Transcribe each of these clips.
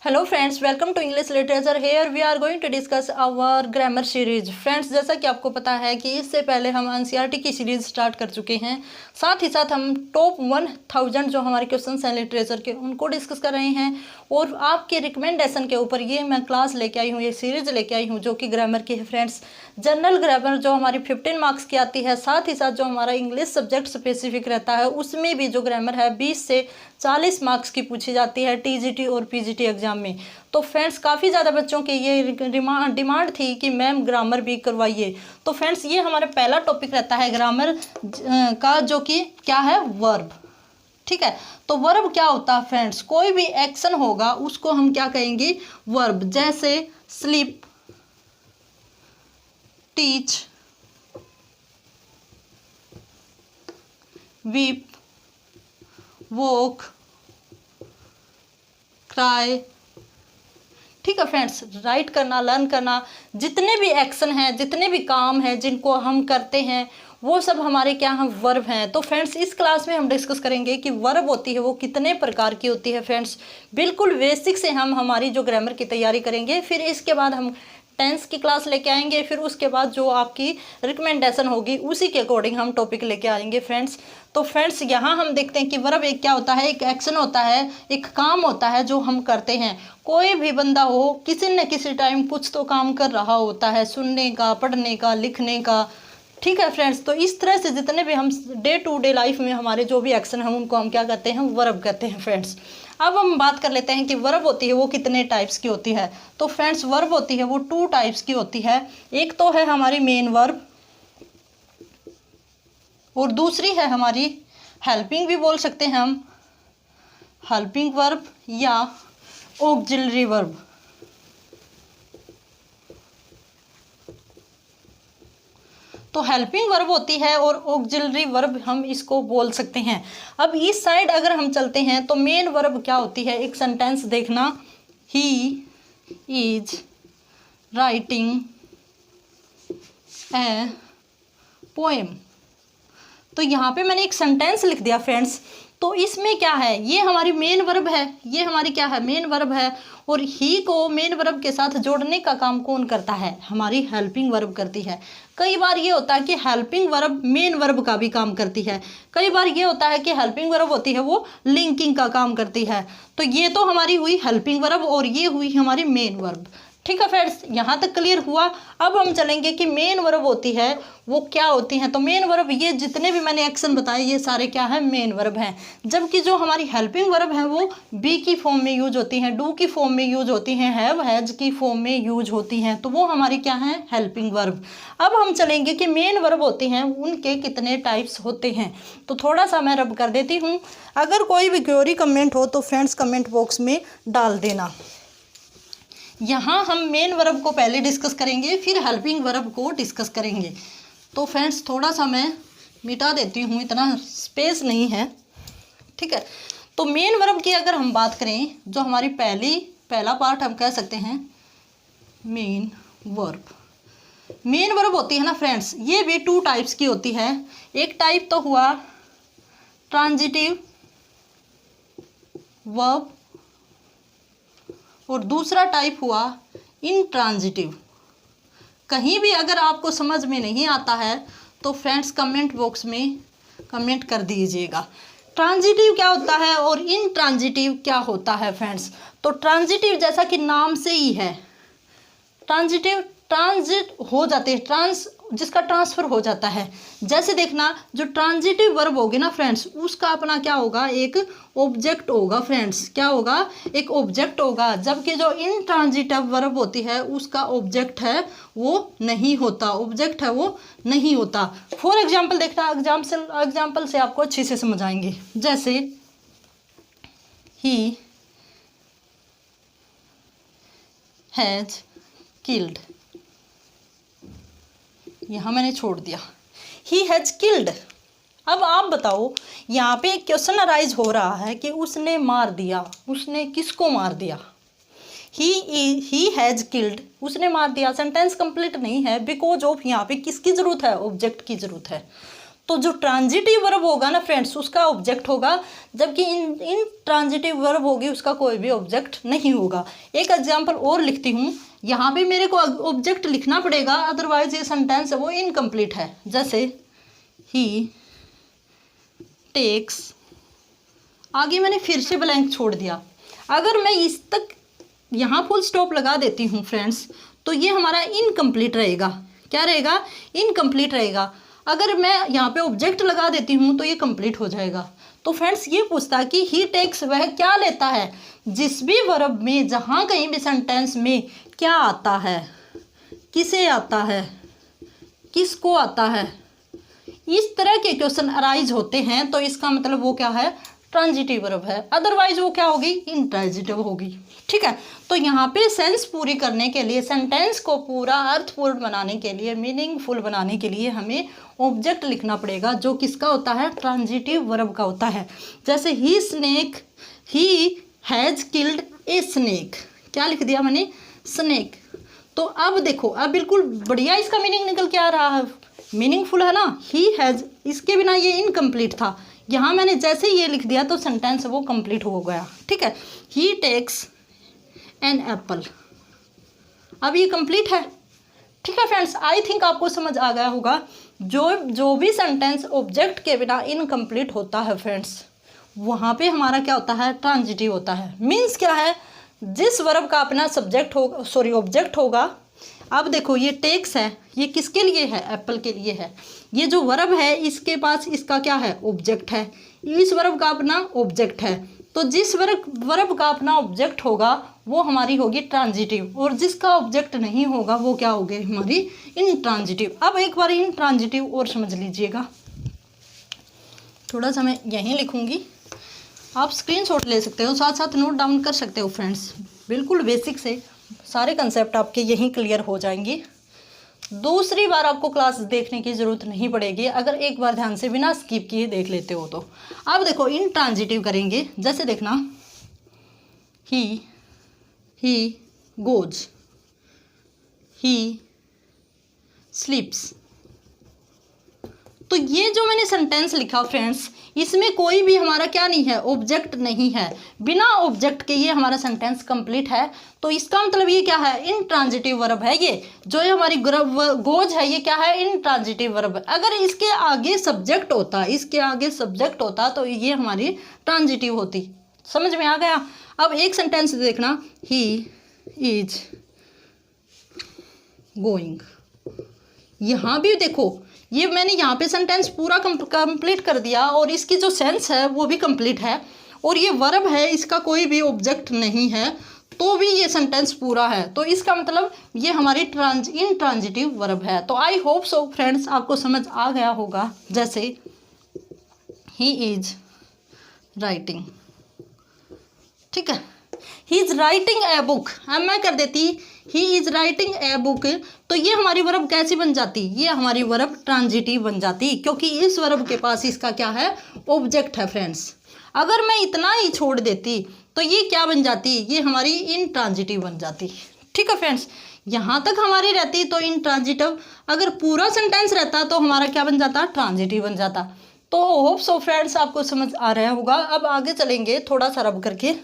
Hello friends, welcome to English literature. Here we are going to discuss our grammar series. Friends, जैसा कि आपको पता है कि इससे पहले हम एनसीईआरटी की सीरीज स्टार्ट कर चुके हैं। साथ ही साथ हम टॉप 1000 जो हमारे क्वेश्चंस हैं लिटरेचर के, उनको डिस्कस कर रहे हैं। और आपके रिकमेंडेशन के ऊपर ये मैं क्लास लेके आई हूँ, ये सीरीज लेके आई हूँ जो कि ग्रामर की है। फ्रेंड्स, जनरल ग्रामर जो हमारी 15 मार्क्स की आती है, साथ ही साथ जो हमारा इंग्लिश सब्जेक्ट स्पेसिफिक रहता है उसमें भी जो ग्रामर है 20 से 40 मार्क्स की पूछी जाती है टीजीटी और पीजीटी एग्जाम में। तो फ्रेंड्स, काफ़ी ज़्यादा बच्चों की ये डिमांड थी कि मैम ग्रामर भी करवाइए। तो फ्रेंड्स, ये हमारा पहला टॉपिक रहता है ग्रामर का, जो कि क्या है, वर्ब। ठीक है, तो वर्ब क्या होता है फ्रेंड्स? कोई भी एक्शन होगा उसको हम क्या कहेंगे, वर्ब। जैसे sleep, teach, weep, walk, cry. ठीक है फ्रेंड्स, राइट करना, लर्न करना, जितने भी एक्शन हैं, जितने भी काम हैं जिनको हम करते हैं, वो सब हमारे क्या हैं, वर्ब हैं। तो फ्रेंड्स, इस क्लास में हम डिस्कस करेंगे कि वर्ब होती है वो कितने प्रकार की होती है। फ्रेंड्स, बिल्कुल बेसिक से हम हमारी जो ग्रामर की तैयारी करेंगे, फिर इसके बाद हम टेंस की क्लास लेके आएंगे, फिर उसके बाद जो आपकी रिकमेंडेशन होगी उसी के अकॉर्डिंग हम टॉपिक लेके आएंगे। फ्रेंड्स, तो फ्रेंड्स, यहाँ हम देखते हैं कि वर्ब एक क्या होता है, एक एक्शन होता है, एक काम होता है जो हम करते हैं। कोई भी बंदा हो, किसी न किसी टाइम कुछ तो काम कर रहा होता है, सुनने का, पढ़ने का, लिखने का। ठीक है फ्रेंड्स, तो इस तरह से जितने भी हम डे टू डे लाइफ में हमारे जो भी एक्शन हैं उनको हम क्या कहते हैं, वर्ब कहते हैं। फ्रेंड्स, अब हम बात कर लेते हैं कि वर्ब होती है वो कितने टाइप्स की होती है। तो फ्रेंड्स, वर्ब होती है वो 2 टाइप्स की होती है। एक तो है हमारी मेन वर्ब और दूसरी है हमारी हेल्पिंग भी बोल सकते हैं हम, हेल्पिंग वर्ब या ऑक्सिलरी वर्ब। तो हेल्पिंग वर्ब होती है और ऑक्सिलरी वर्ब हम इसको बोल सकते हैं। अब इस साइड अगर हम चलते हैं तो मेन वर्ब क्या होती है, एक सेंटेंस देखना, he is writing a poem. तो यहाँ पे मैंने एक सेंटेंस लिख दिया फ्रेंड्स। तो इसमें क्या है, ये हमारी मेन वर्ब है, ये हमारी क्या है, मेन वर्ब है। और ही को मेन वर्ब के साथ जोड़ने का काम कौन करता है, हमारी हेल्पिंग वर्ब करती है। कई बार ये होता है कि हेल्पिंग वर्ब मेन वर्ब का भी काम करती है, कई बार ये होता है कि हेल्पिंग वर्ब होती है वो लिंकिंग का काम करती है। तो ये तो हमारी हुई हेल्पिंग वर्ब और ये हुई हमारी मेन वर्ब। ठीक है फ्रेंड्स, यहाँ तक क्लियर हुआ। अब हम चलेंगे कि मेन वर्ब होती है वो क्या होती हैं। तो मेन वर्ब, ये जितने भी मैंने एक्शन बताए ये सारे क्या है, मेन वर्ब हैं। जबकि जो हमारी हेल्पिंग वर्ब हैं वो बी की फॉर्म में यूज होती हैं, डू की फॉर्म में यूज होती हैं, हैव हैज की फॉर्म में यूज होती हैं। तो वो हमारी क्या है, हेल्पिंग वर्ब। अब हम चलेंगे कि मेन वर्ब होती हैं उनके कितने टाइप्स होते हैं। तो थोड़ा सा मैं रब कर देती हूँ। अगर कोई भी क्वेरी कमेंट हो तो फ्रेंड्स कमेंट बॉक्स में डाल देना। यहाँ हम मेन वर्ब को पहले डिस्कस करेंगे, फिर हेल्पिंग वर्ब को डिस्कस करेंगे। तो फ्रेंड्स, थोड़ा सा मैं मिटा देती हूँ, इतना स्पेस नहीं है। ठीक है, तो मेन वर्ब की अगर हम बात करें, जो हमारी पहला पार्ट हम कह सकते हैं मेन वर्ब। मेन वर्ब होती है ना फ्रेंड्स, ये भी 2 टाइप्स की होती है। एक टाइप तो हुआ ट्रांजिटिव वर्ब और दूसरा टाइप हुआ इनट्रांजिटिव। कहीं भी अगर आपको समझ में नहीं आता है तो फ्रेंड्स कमेंट बॉक्स में कमेंट कर दीजिएगा। ट्रांजिटिव क्या होता है और इनट्रांजिटिव क्या होता है फ्रेंड्स? तो ट्रांजिटिव जैसा कि नाम से ही है, ट्रांजिटिव ट्रांजिट हो जाते हैं, जिसका ट्रांसफ़र हो जाता है। जैसे देखना, जो ट्रांजिटिव वर्ब होगी ना फ्रेंड्स, उसका अपना क्या होगा, एक ऑब्जेक्ट होगा। फ्रेंड्स, क्या होगा, एक ऑब्जेक्ट होगा। जबकि जो इनट्रांजिटिव वर्ब होती है उसका ऑब्जेक्ट है वो नहीं होता, ऑब्जेक्ट है वो नहीं होता। फॉर एग्जाम्पल देखना, एग्जाम्पल से आपको अच्छे से समझ आएंगे। जैसे ही हैज किल्ड, यहाँ मैंने छोड़ दिया, ही हैज किल्ड। अब आप बताओ, यहाँ पे एक क्वेश्चन अराइज हो रहा है कि उसने मार दिया, उसने किसको मार दिया? ही हैज किल्ड, उसने मार दिया। सेंटेंस कंप्लीट नहीं है बिकॉज ऑफ यहाँ पे किसकी जरूरत है, ऑब्जेक्ट की जरूरत है। तो जो ट्रांजिटिव वर्ब होगा ना फ्रेंड्स उसका ऑब्जेक्ट होगा, जबकि इन ट्रांजिटिव वर्ब होगी उसका कोई भी ऑब्जेक्ट नहीं होगा। एक एग्जांपल और लिखती हूँ, यहाँ पे मेरे को ऑब्जेक्ट लिखना पड़ेगा, अदरवाइज ये सेंटेंस है वो इनकम्प्लीट है। जैसे ही टेक्स, आगे मैंने फिर से ब्लैंक छोड़ दिया। अगर मैं इस तक यहाँ फुल स्टॉप लगा देती हूँ फ्रेंड्स तो ये हमारा इनकम्प्लीट रहेगा। क्या रहेगा? इनकम्प्लीट रहेगा। अगर मैं यहाँ पे ऑब्जेक्ट लगा देती हूँ तो ये कंप्लीट हो जाएगा। तो फ्रेंड्स ये पूछता है कि ही टेक्स वह क्या लेता है, जिस भी वर्ब में जहाँ कहीं भी सेंटेंस में क्या आता है, किसे आता है, किसको आता है, इस तरह के क्वेश्चन अराइज होते हैं तो इसका मतलब वो क्या है? ट्रांजिटिव वर्ब है। अदरवाइज वो क्या होगी? इंट्रांजिटिव होगी। ठीक है, तो यहाँ पे सेंस पूरी करने के लिए, सेंटेंस को पूरा अर्थपूर्ण बनाने के लिए, मीनिंगफुल बनाने के लिए हमें ऑब्जेक्ट लिखना पड़ेगा जो किसका होता है? ट्रांजिटिव वर्ब का होता है। जैसे ही snake, he has killed a snake, क्या लिख दिया मैंने? स्नेक। तो अब देखो, अब बिल्कुल बढ़िया इसका मीनिंग निकल के आ रहा है, मीनिंगफुल है ना। ही हैज़, इसके बिना ये इनकम्प्लीट था, यहाँ मैंने जैसे ये लिख दिया तो सेंटेंस वो कंप्लीट हो गया। ठीक है, ही टेक्स एन एप्पल, अब ये कंप्लीट है। ठीक है फ्रेंड्स, आई थिंक आपको समझ आ गया होगा। जो भी सेंटेंस ऑब्जेक्ट के बिना इनकम्प्लीट होता है फ्रेंड्स, वहाँ पे हमारा क्या होता है? ट्रांजिटिव होता है। मीन्स क्या है? जिस वर्ब का अपना सब्जेक्ट होगा, सॉरी ऑब्जेक्ट होगा। अब देखो ये टेक्स है, ये किसके लिए है? एप्पल के लिए है। ये जो वर्ब है इसके पास इसका क्या है? ऑब्जेक्ट है। इस वर्ब का अपना ऑब्जेक्ट है। तो जिस वर्ब का अपना ऑब्जेक्ट होगा वो हमारी होगी ट्रांजिटिव, और जिसका ऑब्जेक्ट नहीं होगा वो क्या होगी? हमारी इनट्रांजिटिव। अब एक बार इनट्रांजिटिव और समझ लीजिएगा, थोड़ा सा मैं यहीं लिखूंगी, आप स्क्रीनशॉट ले सकते हो, साथ साथ नोट डाउन कर सकते हो फ्रेंड्स। बिल्कुल बेसिक से सारे कंसेप्ट आपके यहीं क्लियर हो जाएंगे। दूसरी बार आपको क्लास देखने की ज़रूरत नहीं पड़ेगी अगर एक बार ध्यान से बिना स्किप किए देख लेते हो तो। अब देखो इनट्रांजिटिव करेंगे, जैसे देखना, ही गोज, ही स्लीप्स। तो ये जो मैंने सेंटेंस लिखा फ्रेंड्स, इसमें कोई भी हमारा क्या नहीं है? ऑब्जेक्ट नहीं है। बिना ऑब्जेक्ट के ये हमारा सेंटेंस कंप्लीट है। तो इसका मतलब ये क्या है? इनट्रांजिटिव वर्ब है। ये जो ये हमारी गोज है ये क्या है? इनट्रांजिटिव वर्ब है। अगर इसके आगे सब्जेक्ट होता, तो ये हमारी ट्रांजिटिव होती। समझ में आ गया? अब एक सेंटेंस देखना, ही इज गोइंग। यहाँ भी देखो, ये मैंने यहाँ पे सेंटेंस पूरा कंप्लीट कर दिया और इसकी जो सेंस है वो भी कंप्लीट है, और ये वर्ब है, इसका कोई भी ऑब्जेक्ट नहीं है, तो भी ये सेंटेंस पूरा है। तो इसका मतलब ये हमारी इनट्रांजिटिव वर्ब है। तो आई होप सो फ्रेंड्स आपको समझ आ गया होगा। जैसे ही इज राइटिंग, ठीक है, he is writing a book. अब मैं कर देती he is writing a book, तो ये हमारी वर्ब कैसी बन जाती? ये हमारी वर्ब ट्रांजिटिव बन जाती, क्योंकि इस वर्ब के पास इसका क्या है? ऑब्जेक्ट है फ्रेंड्स। अगर मैं इतना ही छोड़ देती तो ये क्या बन जाती? ये हमारी इनट्रांजिटिव बन जाती। ठीक है फ्रेंड्स, यहाँ तक हमारी रहती तो इनट्रांजिटिव, अगर पूरा सेंटेंस रहता तो हमारा क्या बन जाता? ट्रांजिटिव बन जाता। तो होप सो फ्रेंड्स आपको समझ आ रहा होगा। अब आगे चलेंगे थोड़ा सा रब करके।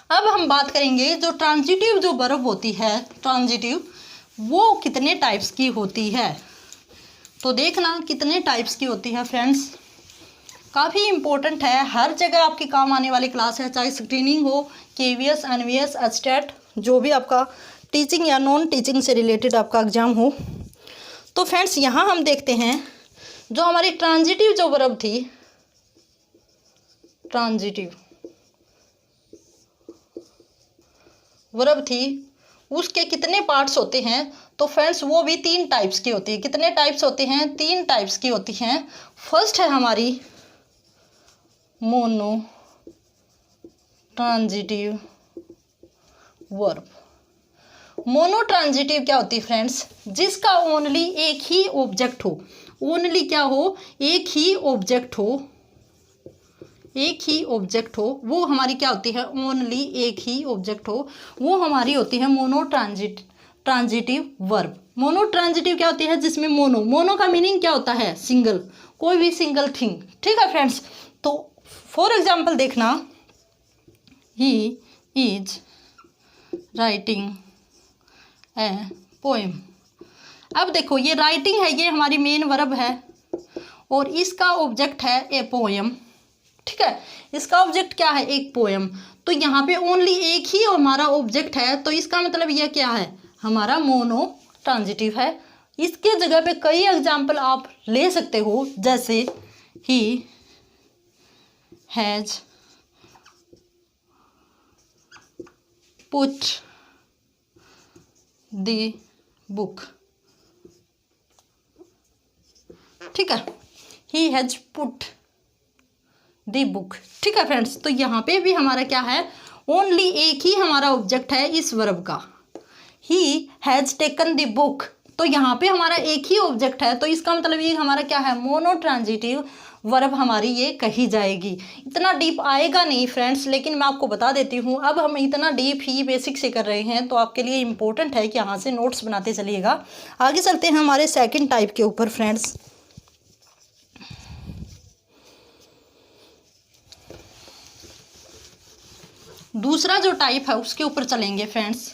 अब हम बात करेंगे जो ट्रांजिटिव जो वर्ब होती है, ट्रांजिटिव वो कितने टाइप्स की होती है। तो देखना कितने टाइप्स की होती है फ्रेंड्स, काफ़ी इम्पोर्टेंट है, हर जगह आपके काम आने वाली क्लास है, चाहे स्क्रीनिंग हो, केवीएस, एनवीएस, एचटेट, जो भी आपका टीचिंग या नॉन टीचिंग से रिलेटेड आपका एग्जाम हो। तो फ्रेंड्स यहाँ हम देखते हैं जो हमारी ट्रांजिटिव जो वर्ब थी, ट्रांजिटिव वर्ब थी, उसके कितने पार्ट्स होते हैं। तो फ्रेंड्स वो भी 3 टाइप्स की होती है। कितने टाइप्स होते हैं? 3 टाइप्स की होती हैं। फर्स्ट है हमारी mono transitive verb. Mono transitive क्या होती है फ्रेंड्स? जिसका ओनली एक ही ऑब्जेक्ट हो। ओनली क्या हो? एक ही ऑब्जेक्ट हो, एक ही ऑब्जेक्ट हो, वो हमारी क्या होती है? ओनली एक ही ऑब्जेक्ट हो, वो हमारी होती है mono transitive verb. Mono transitive क्या होती है, जिसमें मोनो का मीनिंग क्या होता है, सिंगल, कोई भी सिंगल थिंग। ठीक है फ्रेंड्स, तो फॉर एग्जाम्पल देखना, he is writing a poem. अब देखो ये राइटिंग है, ये हमारी मेन वर्ब है और इसका ऑब्जेक्ट है ए पोएम। ठीक है, इसका ऑब्जेक्ट क्या है, एक पोएम। तो यहाँ पे ओनली एक ही हमारा ऑब्जेक्ट है, तो इसका मतलब यह क्या है, हमारा मोनो ट्रांजिटिव है। इसके जगह पे कई एग्जाम्पल आप ले सकते हो, जैसे he has put the book. ठीक है, he has put the book. ठीक है फ्रेंड्स, तो यहाँ पे भी हमारा क्या है, ओनली एक ही हमारा ऑब्जेक्ट है इस वर्ब का, he has taken the book. तो यहाँ पे हमारा एक ही ऑब्जेक्ट है, तो इसका मतलब ये हमारा क्या है, मोनो ट्रांजिटिव वर्ब हमारी ये कही जाएगी। इतना डीप आएगा नहीं फ्रेंड्स, लेकिन मैं आपको बता देती हूँ। अब हम इतना डीप ही बेसिक से कर रहे हैं, तो आपके लिए इम्पोर्टेंट है कि यहाँ से नोट्स बनाते चलिएगा। आगे चलते हैं हमारे सेकंड टाइप के ऊपर फ्रेंड्स। दूसरा जो टाइप है उसके ऊपर चलेंगे फ्रेंड्स।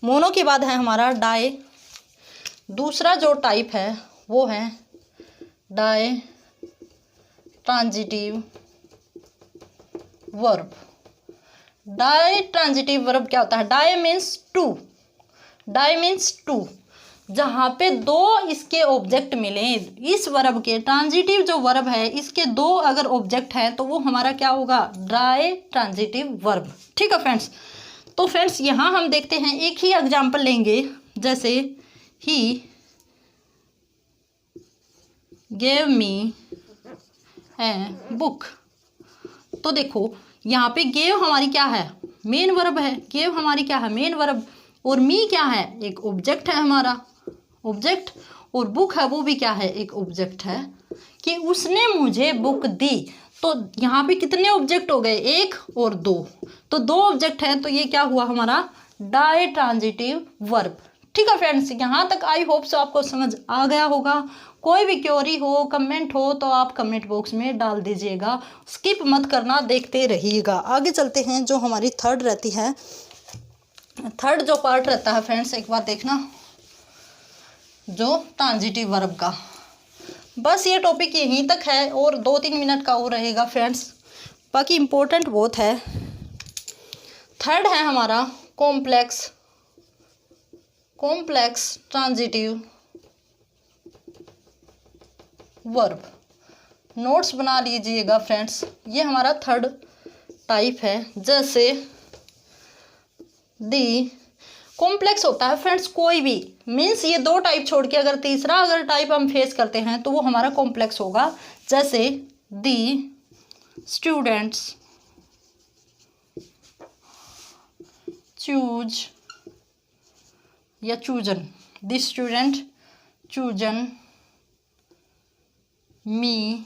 मोनो के बाद है हमारा डाई। दूसरा जो टाइप है वो है ditransitive verb. Ditransitive verb क्या होता है, di means two, di means two, जहाँ पे दो इसके ऑब्जेक्ट मिले। इस वर्ब के ट्रांजिटिव जो वर्ब है, इसके दो अगर ऑब्जेक्ट है तो वो हमारा क्या होगा, डाई ट्रांजिटिव वर्ब। ठीक है फ्रेंड्स, तो फ्रेंड्स यहाँ हम देखते हैं, एक ही एग्जाम्पल लेंगे, जैसे he gave me a book. तो देखो यहाँ पे गेव हमारी क्या है, मेन वर्ब है, गेव हमारी क्या है, मेन वर्ब, और मी क्या है, एक ऑब्जेक्ट है हमारा, ऑब्जेक्ट, और बुक है वो भी क्या है, एक ऑब्जेक्ट है, कि उसने मुझे बुक दी। तो यहाँ पे कितने ऑब्जेक्ट हो गए, एक और दो, तो दो ऑब्जेक्ट है, तो ये क्या हुआ हमारा डाई ट्रांजिटिव वर्ब। ठीक है फ्रेंड्स, यहाँ तक आई होप सो आपको समझ आ गया होगा। कोई भी क्वेरी हो, कमेंट हो, तो आप कमेंट बॉक्स में डाल दीजिएगा, स्किप मत करना, देखते रहिएगा। आगे चलते हैं, जो हमारी थर्ड रहती है, थर्ड जो पार्ट रहता है फ्रेंड्स, एक बार देखना, जो ट्रांजिटिव वर्ब का। बस ये टॉपिक यहीं तक है और 2-3 मिनट का और रहेगा फ्रेंड्स, बाकी इम्पोर्टेंट बहुत है। थर्ड है हमारा कॉम्प्लेक्स ट्रांजिटिव वर्ब। नोट्स बना लीजिएगा फ्रेंड्स, ये हमारा थर्ड टाइप है। जैसे दी कॉम्प्लेक्स होता है फ्रेंड्स, कोई भी मीन्स ये दो टाइप छोड़ के अगर तीसरा अगर टाइप हम फेस करते हैं तो वो हमारा कॉम्प्लेक्स होगा। जैसे दी स्टूडेंट्स चूज या chosen, the student chosen me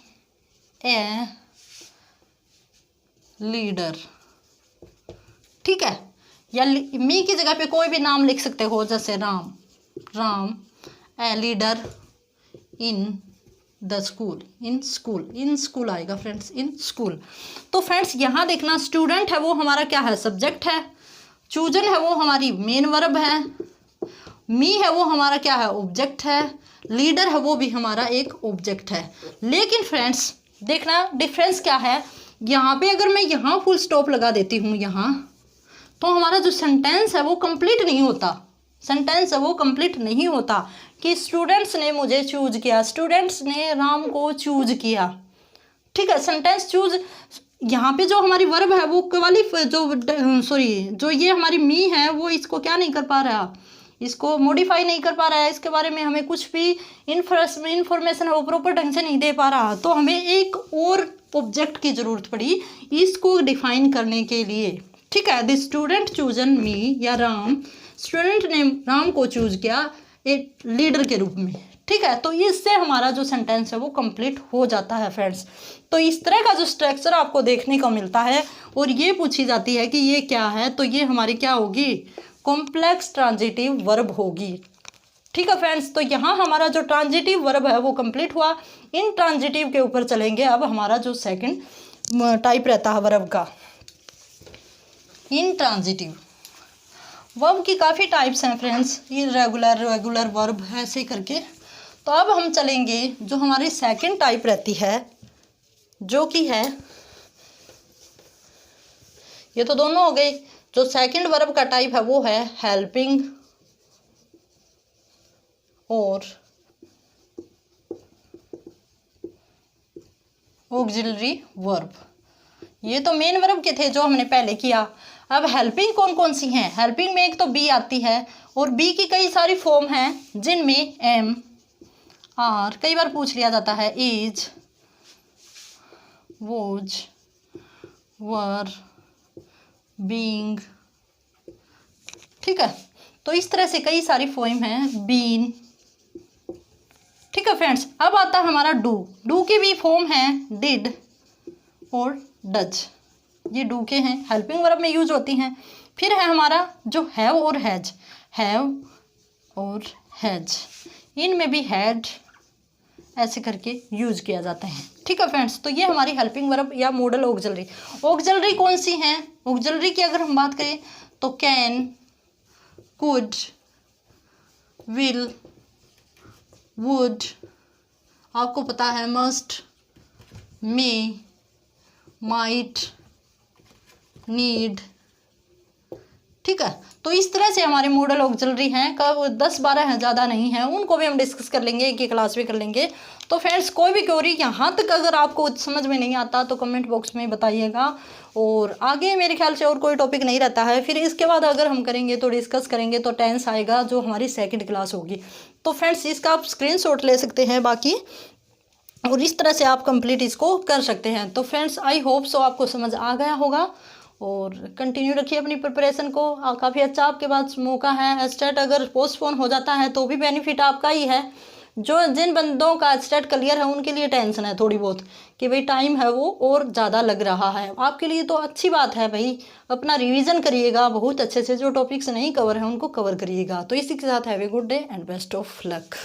a leader. ठीक है, या मी की जगह पे कोई भी नाम लिख सकते हो, जैसे Ram a leader in the school, in school आएगा फ्रेंड्स, इन स्कूल। तो फ्रेंड्स यहाँ देखना, स्टूडेंट है वो हमारा क्या है, सब्जेक्ट है, चूजन है वो हमारी मेन वर्ब है, मी है वो हमारा क्या है, ऑब्जेक्ट है, लीडर है वो भी हमारा एक ऑब्जेक्ट है। लेकिन फ्रेंड्स देखना डिफरेंस क्या है, यहाँ पे अगर मैं यहाँ फुल स्टॉप लगा देती हूँ यहाँ, तो हमारा जो सेंटेंस है वो कंप्लीट नहीं होता, सेंटेंस है वो कंप्लीट नहीं होता कि स्टूडेंट्स ने मुझे चूज किया, स्टूडेंट्स ने राम को चूज किया। ठीक है, सेंटेंस चूज, यहाँ पे जो हमारी वर्ब है वो जो ये हमारी मी है वो इसको क्या नहीं कर पा रहा, इसको मॉडिफाई नहीं कर पा रहा है, इसके बारे में हमें कुछ भी इंफॉर्मेशन है वो प्रॉपर ढंग से नहीं दे पा रहा, तो हमें एक और ऑब्जेक्ट की ज़रूरत पड़ी इसको डिफाइन करने के लिए। ठीक है, द स्टूडेंट चूजन मी, या राम, स्टूडेंट ने राम को चूज किया एक लीडर के रूप में। ठीक है, तो इससे हमारा जो सेंटेंस है वो कंप्लीट हो जाता है फ्रेंड्स। तो इस तरह का जो स्ट्रक्चर आपको देखने को मिलता है और ये पूछी जाती है कि ये क्या है, तो ये हमारी क्या होगी, कॉम्प्लेक्स ट्रांजिटिव वर्ब होगी। ठीक है फ्रेंड्स, तो यहाँ हमारा जो ट्रांजिटिव वर्ब है वो कंप्लीट हुआ। इन ट्रांजिटिव के ऊपर चलेंगे अब हमारा जो सेकंड टाइप रहता है वर्ब का, इन ट्रांजिटिव वर्ब की काफ़ी टाइप्स हैं फ्रेंड्स, इर्रेगुलर, रेगुलर वर्ब ऐसे करके। तो अब हम चलेंगे जो हमारी सेकंड टाइप रहती है, जो कि है, ये तो दोनों हो गए, जो सेकंड वर्ब का टाइप है वो है हेल्पिंग और ऑक्सिलरी वर्ब। ये तो मेन वर्ब के थे जो हमने पहले किया। अब हेल्पिंग कौन कौन सी हैं? हेल्पिंग में एक तो बी आती है और बी की कई सारी फॉर्म हैं जिनमें एम, आर, कई बार पूछ लिया जाता है, इज, वॉज, वर, बीइंग। ठीक है, तो इस तरह से कई सारी फॉर्म हैं, बीन। ठीक है फ्रेंड्स, अब आता है हमारा डू। डू की भी फॉर्म है डिड और डज, ये डू के हैं, हेल्पिंग वर्ब में यूज होती हैं। फिर है हमारा जो हैव और हैज, हैव और हैज, इनमें भी हैड ऐसे करके यूज किया जाता है। ठीक है फ्रेंड्स, तो ये हमारी हेल्पिंग वर्ब या मॉडल ऑक्सिलरी। ऑक्सिलरी कौन सी हैं? ऑक्सिलरी की अगर हम बात करें तो कैन, कुड, विल, वुड, आपको पता है मस्ट, मे, माइट, नीड। ठीक है, तो इस तरह से हमारे मॉडल ऑक्सिलरी हैं, कब 10-12 हैं, ज़्यादा नहीं है, उनको भी हम डिस्कस कर लेंगे, एक ही क्लास में कर लेंगे। तो फ्रेंड्स, कोई भी क्वेरी यहाँ तक अगर आपको समझ में नहीं आता तो कमेंट बॉक्स में बताइएगा, और आगे मेरे ख्याल से और कोई टॉपिक नहीं रहता है। फिर इसके बाद अगर हम करेंगे तो डिस्कस करेंगे तो टेंस आएगा जो हमारी सेकंड क्लास होगी। तो फ्रेंड्स, इसका आप स्क्रीनशॉट ले सकते हैं बाकी, और इस तरह से आप कंप्लीट इसको कर सकते हैं। तो फ्रेंड्स, आई होप सो आपको समझ आ गया होगा, और कंटिन्यू रखिए अपनी प्रिपरेशन को। काफ़ी अच्छा आपके पास मौका है। एस्टेट अगर पोस्टपोन हो जाता है तो भी बेनिफिट आपका ही है। जो जिन बंदों का एस्टेट क्लियर है उनके लिए टेंशन है थोड़ी बहुत कि भाई टाइम है वो और ज़्यादा लग रहा है, आपके लिए तो अच्छी बात है भाई। अपना रिवीजन करिएगा बहुत अच्छे से, जो टॉपिक्स नहीं कवर है उनको कवर करिएगा। तो इसी के साथ have a good day and best of luck.